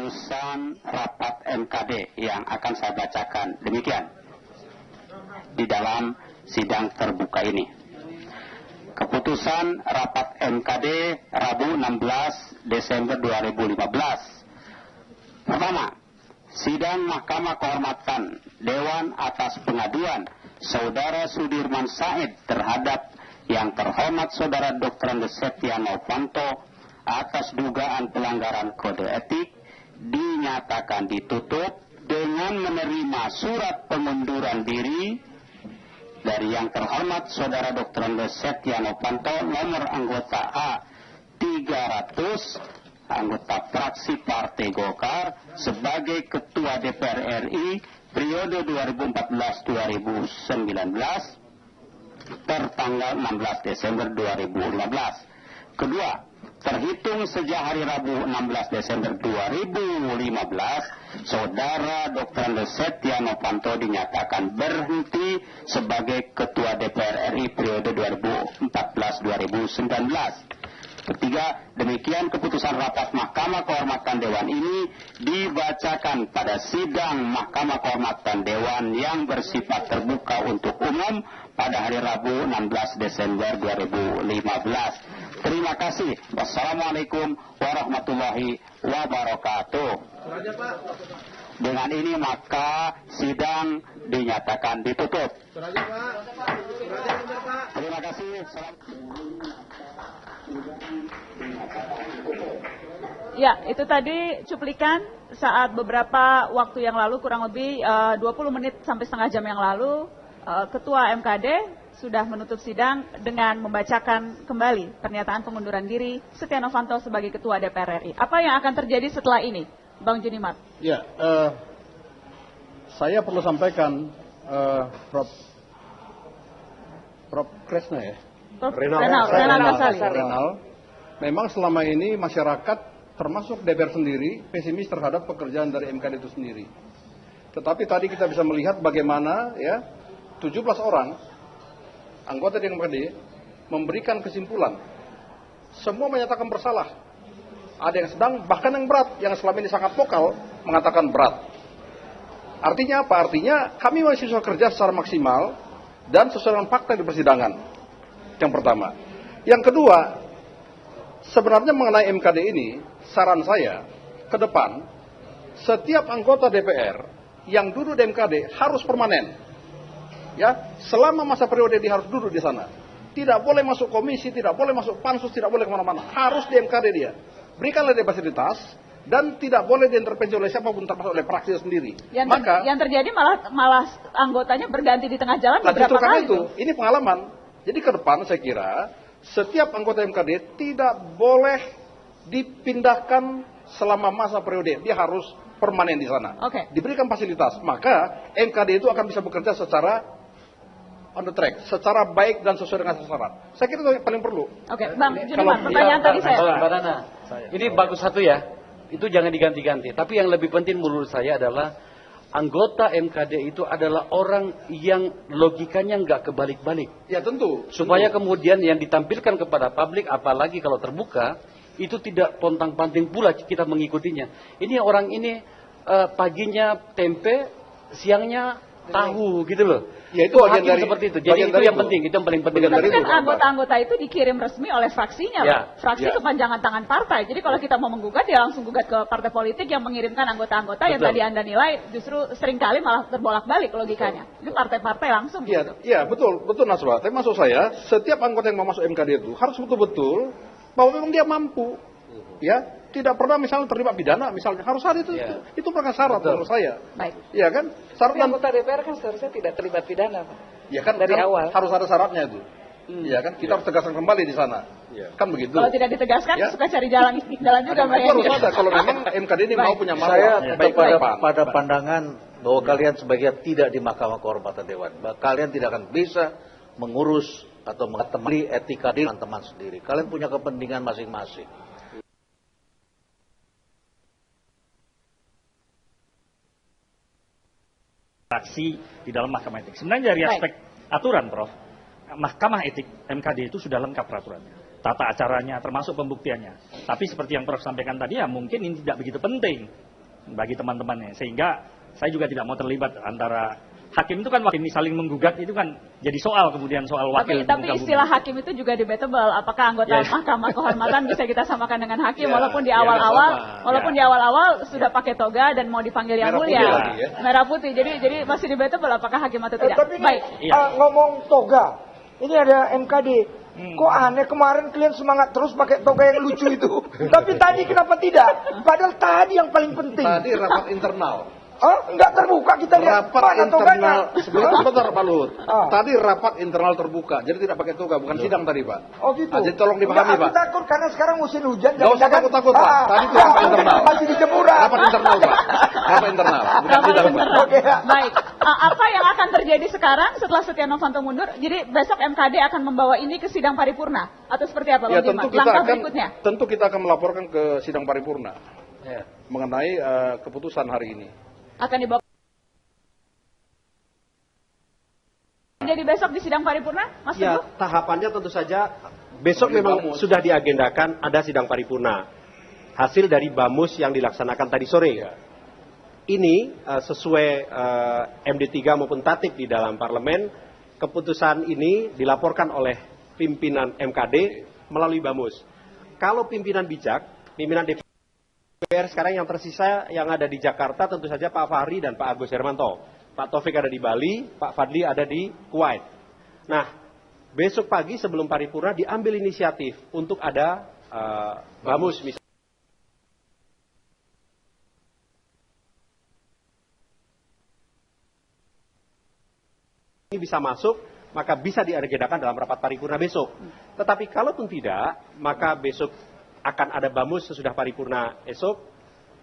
keputusan rapat MKD yang akan saya bacakan demikian di dalam sidang terbuka ini. Keputusan rapat MKD Rabu 16 Desember 2015. Pertama, sidang Mahkamah Kehormatan Dewan atas pengaduan Saudara Sudirman Said terhadap yang terhormat Saudara Dr. Andes Setia Novanto atas dugaan pelanggaran kode etik dinyatakan ditutup dengan menerima surat pengunduran diri dari yang terhormat Saudara Dr. Andes Setia Novanto nomor anggota A 300 anggota fraksi Partai Golkar sebagai Ketua DPR RI periode 2014-2019 tertanggal 16 Desember 2015. Kedua, terhitung sejak hari Rabu 16 Desember 2015, Saudara Dr. Andes Setia Novanto dinyatakan berhenti sebagai Ketua DPR RI periode 2014-2019. Ketiga, demikian keputusan rapat Mahkamah Kehormatan Dewan ini dibacakan pada sidang Mahkamah Kehormatan Dewan yang bersifat terbuka untuk umum pada hari Rabu 16 Desember 2015. Terima kasih. Wassalamualaikum warahmatullahi wabarakatuh. Dengan ini maka sidang dinyatakan ditutup. Terima kasih. Ya, itu tadi cuplikan saat beberapa waktu yang lalu, kurang lebih 20 menit sampai setengah jam yang lalu, Ketua MKD sudah menutup sidang dengan membacakan kembali pernyataan pengunduran diri Setia Novanto sebagai Ketua DPR RI. Apa yang akan terjadi setelah ini, Bang Junimat? Ya, saya perlu sampaikan, Prof. Kresna ya? Renal. Memang selama ini masyarakat termasuk DPR sendiri pesimis terhadap pekerjaan dari MKD itu sendiri. Tetapi tadi kita bisa melihat bagaimana ya 17 orang anggota di MKD memberikan kesimpulan. Semua menyatakan bersalah. Ada yang sedang, bahkan yang berat, yang selama ini sangat vokal mengatakan berat. Artinya apa? Artinya kami masih bisa kerja secara maksimal dan sesuai dengan fakta di persidangan. Yang pertama. Yang kedua, sebenarnya mengenai MKD ini, saran saya ke depan, setiap anggota DPR yang duduk di MKD harus permanen. Ya, selama masa periode dia harus duduk di sana. Tidak boleh masuk komisi, tidak boleh masuk pansus, tidak boleh kemana-mana. Harus di MKD dia. Berikanlah dia fasilitas dan tidak boleh diintervensi oleh siapapun, termasuk oleh praksi sendiri. Yang terjadi malah anggotanya berganti di tengah jalan beberapa kali. Ini pengalaman. Jadi ke depan saya kira setiap anggota MKD tidak boleh dipindahkan selama masa periode. Dia harus permanen di sana. Diberikan fasilitas. Maka MKD itu akan bisa bekerja secara on the track, secara baik dan sesuai dengan sasaran. Saya kira itu yang paling perlu. Bang Juniman, pertanyaan tadi saya. Mbak Nana, ini bagus satu ya. Itu jangan diganti-ganti. Tapi yang lebih penting menurut saya adalah anggota MKD itu adalah orang yang logikanya nggak kebalik-balik. Ya tentu. Supaya kemudian yang ditampilkan kepada publik, apalagi kalau terbuka, itu tidak pontang-panting pula kita mengikutinya. Ini orang ini paginya tempe, siangnya tahu gitu loh. Ya itu bagian dari seperti itu. Jadi itu yang penting, itu yang paling penting. Tapi kan anggota-anggota itu dikirim resmi oleh fraksinya, fraksi kepanjangan tangan partai. Jadi kalau kita mau menggugat, ya langsung gugat ke partai politik yang mengirimkan anggota-anggota yang tadi Anda nilai justru seringkali malah terbolak-balik logikanya. Itu partai-partai langsung. Iya, betul Naswa. Tapi maksud saya, setiap anggota yang mau masuk MKD itu harus betul-betul bahwa memang dia mampu, ya. Tidak pernah misalnya terlibat pidana, misalnya harus ada itu bukan syarat menurut saya. Baik. Iya kan? Syarat anggota DPR kan seharusnya tidak terlibat pidana, Pak. Ya kan dari awal harus ada syaratnya itu. Iya kan? Kita harus tegaskan kembali di sana. Kan begitu. Kalau tidak ditegaskan suka cari jalan juga Mbak. Harus ada kalau memang MKD ini mau punya masalah. Saya pada pandangan bahwa kalian sebagai tidak di Mahkamah Kehormatan Dewan, kalian tidak akan bisa mengurus atau mengatemeli etika di teman-teman sendiri. Kalian punya kepentingan masing-masing. Fraksi di dalam Mahkamah Etik. Sebenarnya dari aspek aturan, Prof, Mahkamah Etik MKD itu sudah lengkap peraturannya, tata acaranya, termasuk pembuktiannya. Tapi seperti yang Prof sampaikan tadi, ya mungkin ini tidak begitu penting. bagi teman-temannya. Sehingga saya juga tidak mau terlibat antara hakim itu kan wakil ini saling menggugat itu kan jadi soal kemudian soal wakil. Tapi istilah hakim itu juga debatable. Apakah anggota Mahkamah Kehormatan bisa kita samakan dengan hakim walaupun di awal-awal sudah pakai toga dan mau dipanggil yang mulia merah putih. Jadi masih debatable apakah hakim atau tidak. Tapi ini, ngomong toga, ini ada MKD. Kok aneh kemarin kalian semangat terus pakai toga yang lucu itu. Tapi tadi kenapa tidak? Padahal tadi yang paling penting. Tadi rapat internal. Enggak terbuka kita lihat rapat mana internal toganya. sebentar Pak Luhut. Tadi rapat internal terbuka, jadi tidak pakai toga, bukan sidang tadi Pak. Oh gitu. Jadi tolong dipahami Pak. Aku takut karena sekarang musim hujan. Gak usah takut-takut Pak. Tadi itu rapat internal. Masih di jemuran. Rapat internal Pak. Rapat internal. Bukan sidang Pak. Baik. Apa yang akan terjadi sekarang setelah Setia Novanto mundur? Jadi besok MKD akan membawa ini ke sidang paripurna atau seperti apa? Ya, tentu kita akan melaporkan ke sidang paripurna mengenai keputusan hari ini. Akan dibawa. Jadi besok di sidang paripurna, Mas Teguh? Ya, tahapannya tentu saja besok memang sudah diagendakan ada sidang paripurna. Hasil dari BAMUS yang dilaksanakan tadi sore. Ini sesuai MD3 maupun tatip di dalam parlemen, keputusan ini dilaporkan oleh pimpinan MKD melalui BAMUS. Kalau pimpinan bijak, pimpinan DPR sekarang yang tersisa yang ada di Jakarta tentu saja Pak Fahri dan Pak Agus Hermanto. Pak Taufik ada di Bali, Pak Fadli ada di Kuwait. Nah, besok pagi sebelum paripurna diambil inisiatif untuk ada BAMUS misalnya. Ini bisa masuk, maka bisa diagendakan dalam rapat paripurna besok. Tetapi kalaupun tidak, maka besok akan ada BAMUS sesudah paripurna esok,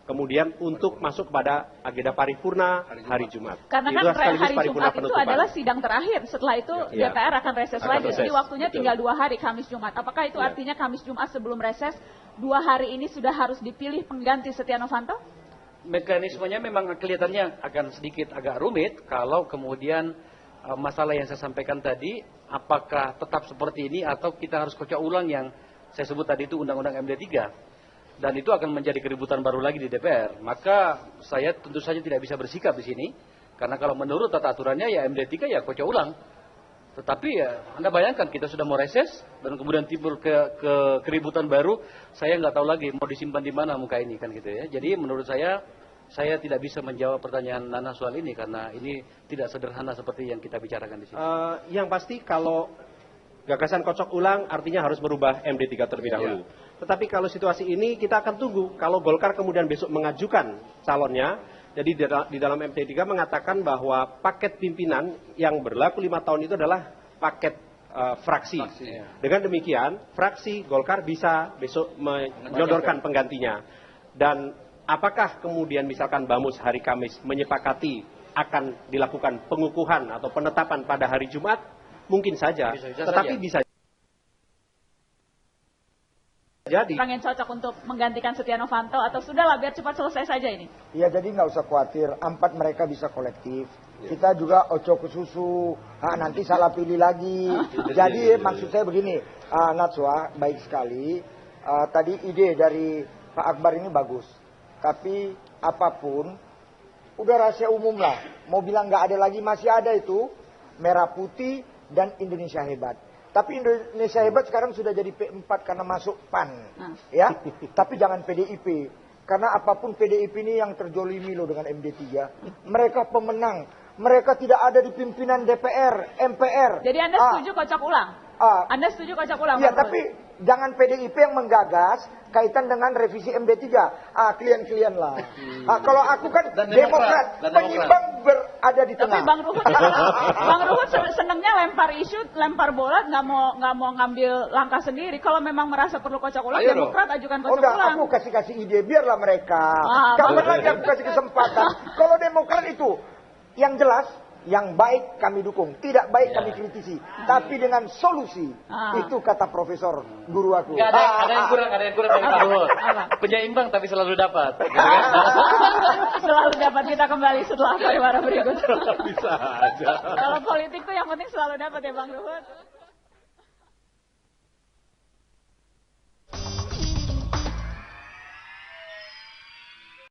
kemudian untuk masuk kepada agenda paripurna hari Jumat. Karena kan hari Jumat itu adalah sidang terakhir. Setelah itu DPR akan reses lagi. Jadi waktunya tinggal 2 hari, Kamis Jumat. Apakah itu artinya Kamis Jumat sebelum reses 2 hari ini sudah harus dipilih pengganti Setia Novanto? Mekanismenya memang kelihatannya akan sedikit agak rumit kalau kemudian masalah yang saya sampaikan tadi, apakah tetap seperti ini atau kita harus kocok ulang yang saya sebut tadi itu Undang-Undang MD3. Dan itu akan menjadi keributan baru lagi di DPR. Maka saya tentu saja tidak bisa bersikap di sini. Karena kalau menurut tata aturannya ya MD3 ya kocok ulang. Tetapi ya Anda bayangkan kita sudah mau reses dan kemudian timbul ke keributan baru. Saya nggak tahu lagi mau disimpan di mana muka ini kan gitu ya. Jadi menurut saya tidak bisa menjawab pertanyaan Nana soal ini karena ini tidak sederhana seperti yang kita bicarakan di sini. Yang pasti kalau gagasan kocok ulang artinya harus merubah MD3 terlebih dahulu. Tetapi kalau situasi ini kita akan tunggu. Kalau Golkar kemudian besok mengajukan calonnya, jadi di dalam MD3 mengatakan bahwa paket pimpinan yang berlaku 5 tahun itu adalah paket fraksi. Dengan demikian, fraksi Golkar bisa besok menyodorkan penggantinya. Dan apakah kemudian misalkan BAMUS hari Kamis menyepakati akan dilakukan pengukuhan atau penetapan pada hari Jumat? Mungkin saja, tetapi bisa jadi. Orang yang cocok untuk menggantikan Setia Novanto atau sudahlah biar cepat selesai saja ini? Ya jadi nggak usah khawatir, 4 mereka bisa kolektif. Kita juga ojo ke susu, nanti salah pilih lagi. Jadi maksud saya begini, Natswa baik sekali. Tadi ide dari Pak Akbar ini bagus. Tapi apapun, udah rahasia umum lah. Mau bilang nggak ada lagi, masih ada itu. Merah putih dan Indonesia hebat. Tapi Indonesia hebat sekarang sudah jadi P4 karena masuk PAN. Ya, tapi jangan PDIP. Karena apapun PDIP ini yang terjolimi loh dengan MD3. Mereka pemenang. Mereka tidak ada di pimpinan DPR, MPR. Jadi Anda setuju kocok ulang? Anda setuju kocok ulang? Iya, tapi jangan PDIP yang menggagas kaitan dengan revisi MD3. Klien-klien lah. Kalau aku kan Demokrat, penyimbang berada di tengah. Tapi Bang Ruhut senangnya lempar isu, lempar bola, nggak mau ngambil langkah sendiri. Kalau memang merasa perlu kocok ulang, Demokrat ajukan kocok ulang. Aku kasih ide, biarlah mereka. Kapan lagi aku kasih kesempatan. Kalau Demokrat itu yang jelas, yang baik kami dukung, tidak baik kami kritisi, tapi dengan solusi. Itu kata profesor guru aku. Ada yang kurang dari Pak Ruhut. Penyeimbang tapi selalu dapat. Selalu dapat. Kita kembali setelah pariwara berikut. Bisa aja. Kalau politik tuh yang penting selalu dapat ya Bang Ruhut.